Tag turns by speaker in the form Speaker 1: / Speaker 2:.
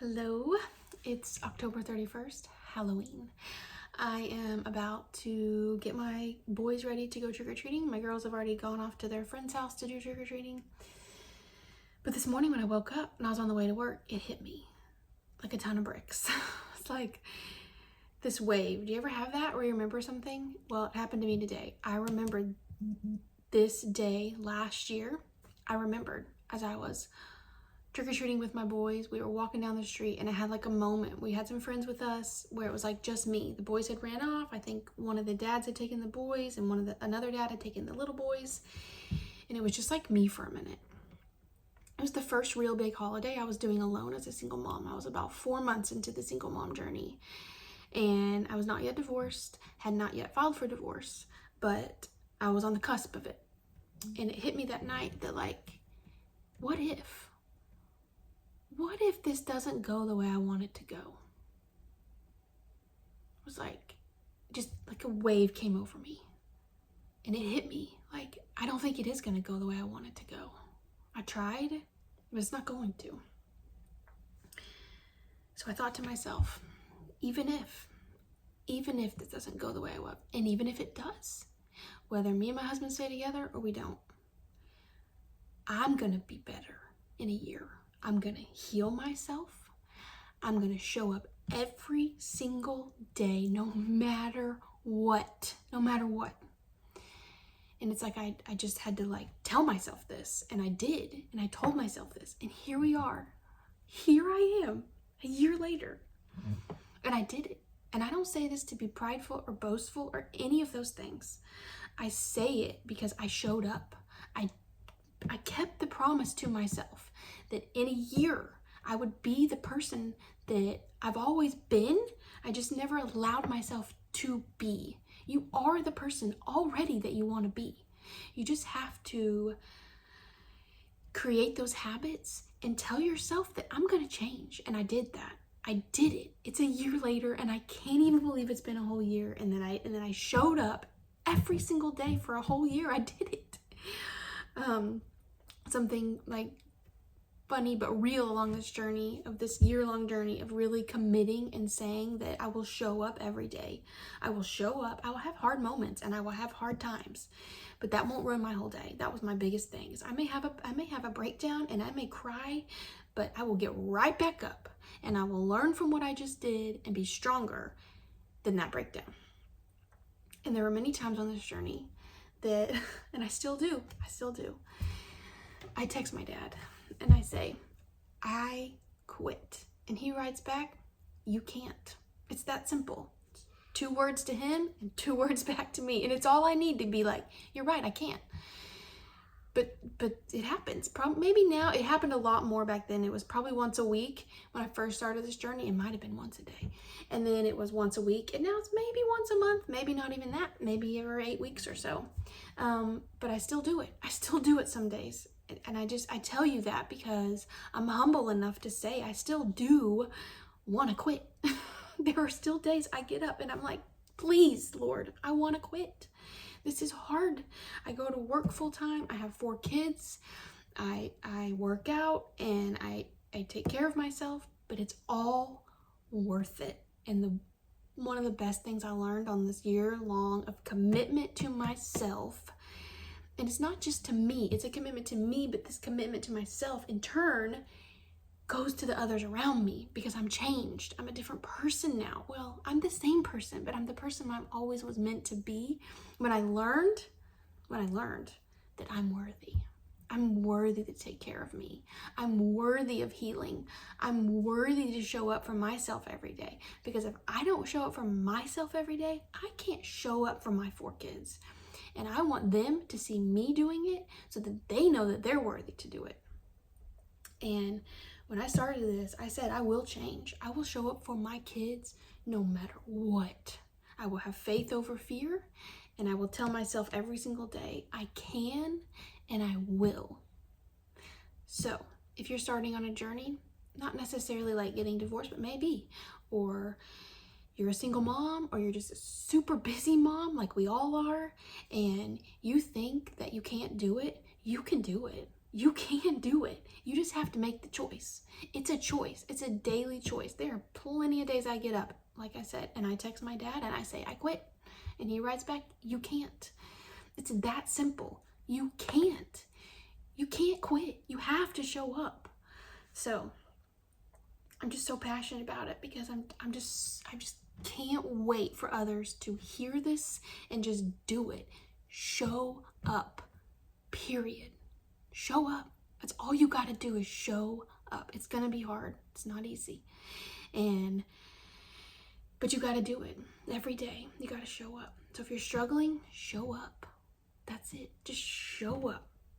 Speaker 1: Hello, it's October 31st, Halloween. I am about to get my boys ready to go trick-or-treating. My girls have already gone off to their friend's house to do trick-or-treating. But this morning when I woke up and I was on the way to work, it hit me like a ton of bricks. It's like this wave. Do you ever have that where you remember something? Well, it happened to me today. I remembered this day last year. I remembered as I was trick-or-treating with my boys. We were walking down the street and I had like a moment. We had some friends with us where it was like just me. The boys had ran off. I think one of the dads had taken the boys and another dad had taken the little boys. And it was just like me for a minute. It was the first real big holiday I was doing alone as a single mom. I was about 4 months into the single mom journey. And I was not yet divorced, had not yet filed for divorce, but I was on the cusp of it. And it hit me that night that like, what if this doesn't go the way I want it to go? It was like, just like a wave came over me. And it hit me like, I don't think it is going to go the way I want it to go. I tried, but it's not going to. So I thought to myself, even if this doesn't go the way I want, and even if it does, whether me and my husband stay together or we don't, I'm going to be better in a year. I'm going to heal myself. I'm going to show up every single day, no matter what. And it's like I just had to like tell myself this, and I did, and I told myself this, and here we are. Here I am, a year later, and I did it. And I don't say this to be prideful or boastful or any of those things. I say it because I showed up. I kept the promise to myself that in a year I would be the person that I've always been. I just never allowed myself to be. You are the person already that you want to be. You just have to create those habits and tell yourself that I'm going to change. And I did that. I did it. It's a year later and I can't even believe it's been a whole year. And then I showed up every single day for a whole year. I did it. Something like funny but real along this journey of this year-long journey of really committing and saying that I will show up every day. I will show up. I will have hard moments and I will have hard times, but that won't ruin my whole day. That was my biggest thing. Is I may have a breakdown and I may cry, but I will get right back up and I will learn from what I just did and be stronger than that breakdown. And there were many times on this journey that, and I still do. I text my dad and I say, I quit. And he writes back, you can't. It's that simple. 2 words to him and 2 words back to me. And it's all I need to be like, you're right, I can't. But it happens. Maybe now, it happened a lot more back then. It was probably once a week when I first started this journey. It might have been once a day. And then it was once a week. And now it's maybe once a month. Maybe not even that. Maybe every 8 weeks or so. But I still do it. I still do it some days. And I tell you that because I'm humble enough to say I still do want to quit. There are still days I get up and I'm like, please, Lord, I want to quit. This is hard. I go to work full time. I have 4 kids. I work out and I take care of myself, but it's all worth it. And one of the best things I learned on this year long of commitment to myself, and it's not just to me, it's a commitment to me, but this commitment to myself in turn goes to the others around me because I'm changed. I'm a different person now. Well, I'm the same person, but I'm the person I always was meant to be when I learned that I'm worthy. I'm worthy to take care of me. I'm worthy of healing. I'm worthy to show up for myself every day. Because if I don't show up for myself every day, I can't show up for my 4 kids. And I want them to see me doing it so that they know that they're worthy to do it. And when I started this, I said, I will change. I will show up for my kids no matter what. I will have faith over fear, and I will tell myself every single day, I can and I will. So if you're starting on a journey, not necessarily like getting divorced, but maybe, or you're a single mom, or you're just a super busy mom like we all are, and you think that you can't do it, you can do it. You can do it. You just have to make the choice. It's a choice. It's a daily choice. There are plenty of days I get up, like I said, and I text my dad and I say, I quit. And he writes back, you can't. It's that simple. You can't. You can't quit. You have to show up. So I'm just so passionate about it because I just can't wait for others to hear this and just do it. Show up. Period. Show up. That's all you got to do is show up. It's going to be hard. It's not easy. But you got to do it every day. You got to show up. So if you're struggling, show up. That's it. Just show up.